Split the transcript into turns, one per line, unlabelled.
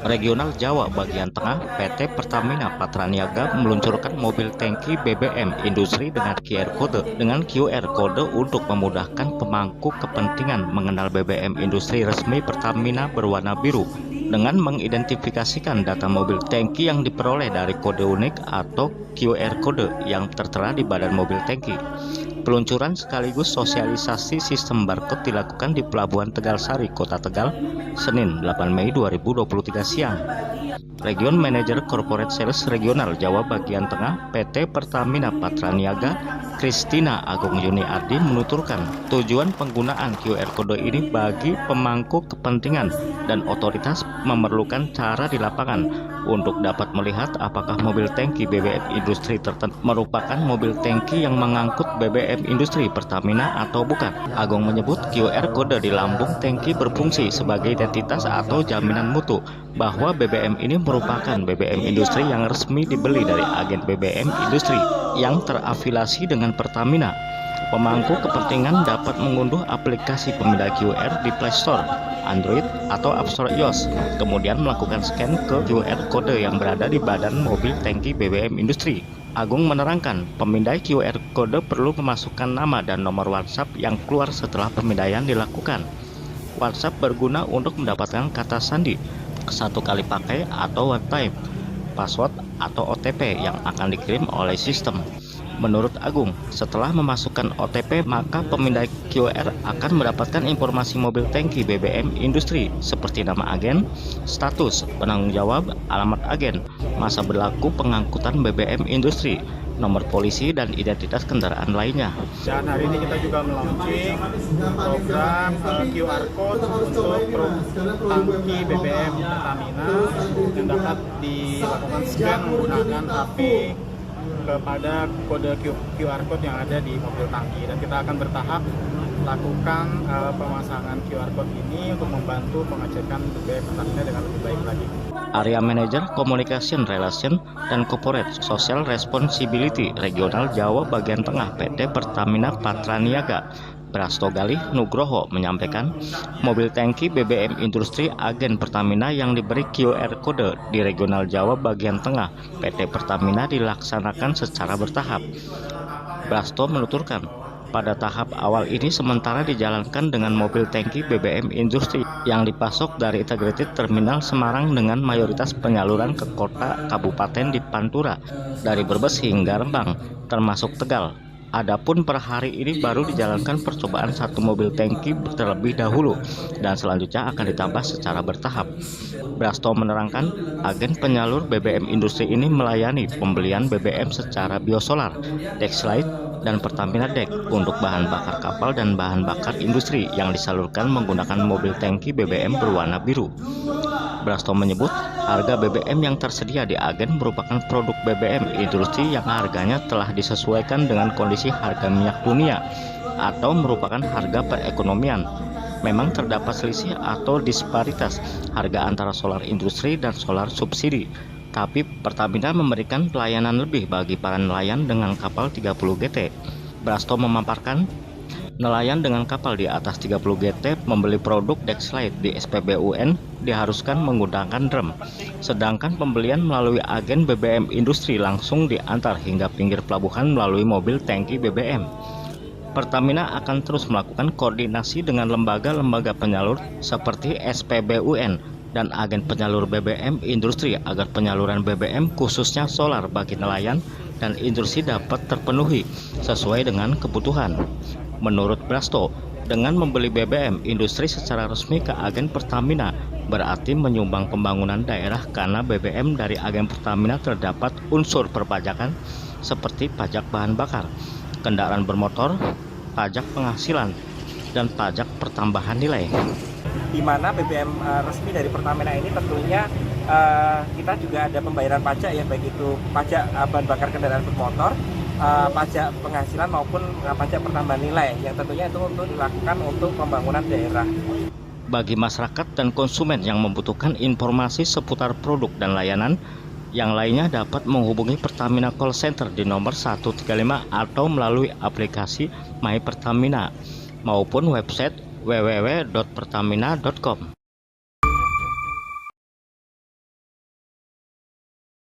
Regional Jawa bagian tengah, PT Pertamina Patraniaga meluncurkan mobil tangki BBM industri dengan QR Code untuk memudahkan pemangku kepentingan mengenal BBM industri resmi Pertamina berwarna biru dengan mengidentifikasikan data mobil tangki yang diperoleh dari kode unik atau QR Code yang tertera di badan mobil tangki. Peluncuran sekaligus sosialisasi sistem barcode dilakukan di Pelabuhan Tegal Sari, Kota Tegal, Senin 8 Mei 2023 siang. Region Manager Corporate Sales Regional Jawa bagian tengah PT Pertamina Patraniaga, Kristina Agung Yuni Ardi menuturkan tujuan penggunaan QR Code ini bagi pemangku kepentingan dan otoritas memerlukan cara di lapangan untuk dapat melihat apakah mobil tangki BBM industri tertentu merupakan mobil tangki yang mengangkut BBM industri Pertamina atau bukan. Agung menyebut QR Code di lambung tangki berfungsi sebagai identitas atau jaminan mutu bahwa BBM ini merupakan BBM industri yang resmi dibeli dari agen BBM industri yang terafiliasi dengan Pertamina. Pemangku kepentingan dapat mengunduh aplikasi pemindai QR di Play Store, Android, atau App Store iOS, kemudian melakukan scan ke QR Code yang berada di badan mobil tangki BBM industri. Agung menerangkan, pemindai QR Code perlu memasukkan nama dan nomor WhatsApp yang keluar setelah pemindaian dilakukan. WhatsApp berguna untuk mendapatkan kata sandi, satu kali pakai atau one time, password atau OTP yang akan dikirim oleh sistem. Menurut Agung, setelah memasukkan OTP maka pemindai QR akan mendapatkan informasi mobil tangki BBM industri seperti nama agen, status, penanggung jawab, alamat agen, masa berlaku pengangkutan BBM industri, nomor polisi, dan identitas kendaraan lainnya.
Dan hari ini kita juga melaunching program QR Code untuk tangki BBM Pertamina yang dapat dilakukan scan menggunakan HP kepada kode QR Code yang ada di mobil tangki, dan kita akan bertahap lakukan pemasangan QR Code ini untuk membantu pengecekan BBM Pertamina dengan lebih baik lagi.
Area Manager Communication Relation dan Corporate Social Responsibility Regional Jawa bagian tengah PT Pertamina Patraniaga, Brasto Galih Nugroho menyampaikan, mobil tangki BBM industri agen Pertamina yang diberi QR Code di Regional Jawa bagian tengah PT Pertamina dilaksanakan secara bertahap. Brasto menuturkan, pada tahap awal ini sementara dijalankan dengan mobil tangki BBM industri yang dipasok dari Integrated Terminal Semarang dengan mayoritas penyaluran ke kota kabupaten di Pantura dari Brebes hingga Rembang termasuk Tegal. Adapun per hari ini baru dijalankan percobaan satu mobil tangki terlebih dahulu dan selanjutnya akan ditambah secara bertahap. Brasto menerangkan, agen penyalur BBM industri ini melayani pembelian BBM secara biosolar, Dexlite, dan Pertamina Dex untuk bahan bakar kapal dan bahan bakar industri yang disalurkan menggunakan mobil tangki BBM berwarna biru. Brasto menyebut harga BBM yang tersedia di agen merupakan produk BBM industri yang harganya telah disesuaikan dengan kondisi harga minyak dunia atau merupakan harga perekonomian. Memang terdapat selisih atau disparitas harga antara solar industri dan solar subsidi, tapi Pertamina memberikan pelayanan lebih bagi para nelayan dengan kapal 30 GT. Brasto memaparkan, nelayan dengan kapal di atas 30 GT membeli produk Dexlite di SPBUN diharuskan menggunakan drum, sedangkan pembelian melalui agen BBM industri langsung diantar hingga pinggir pelabuhan melalui mobil tangki BBM. Pertamina akan terus melakukan koordinasi dengan lembaga-lembaga penyalur seperti SPBUN dan agen penyalur BBM industri agar penyaluran BBM khususnya solar bagi nelayan dan industri dapat terpenuhi sesuai dengan kebutuhan. Menurut Brasto, dengan membeli BBM industri secara resmi ke agen Pertamina berarti menyumbang pembangunan daerah karena BBM dari agen Pertamina terdapat unsur perpajakan seperti pajak bahan bakar, kendaraan bermotor, pajak penghasilan, dan pajak pertambahan nilai.
Di mana BBM resmi dari Pertamina ini tentunya kita juga ada pembayaran pajak ya, baik itu pajak bahan bakar kendaraan bermotor, pajak penghasilan maupun pajak pertambahan nilai yang tentunya itu untuk dilakukan untuk pembangunan daerah.
Bagi masyarakat dan konsumen yang membutuhkan informasi seputar produk dan layanan yang lainnya dapat menghubungi Pertamina Call Center di nomor 135 atau melalui aplikasi My Pertamina maupun website www.pertamina.com.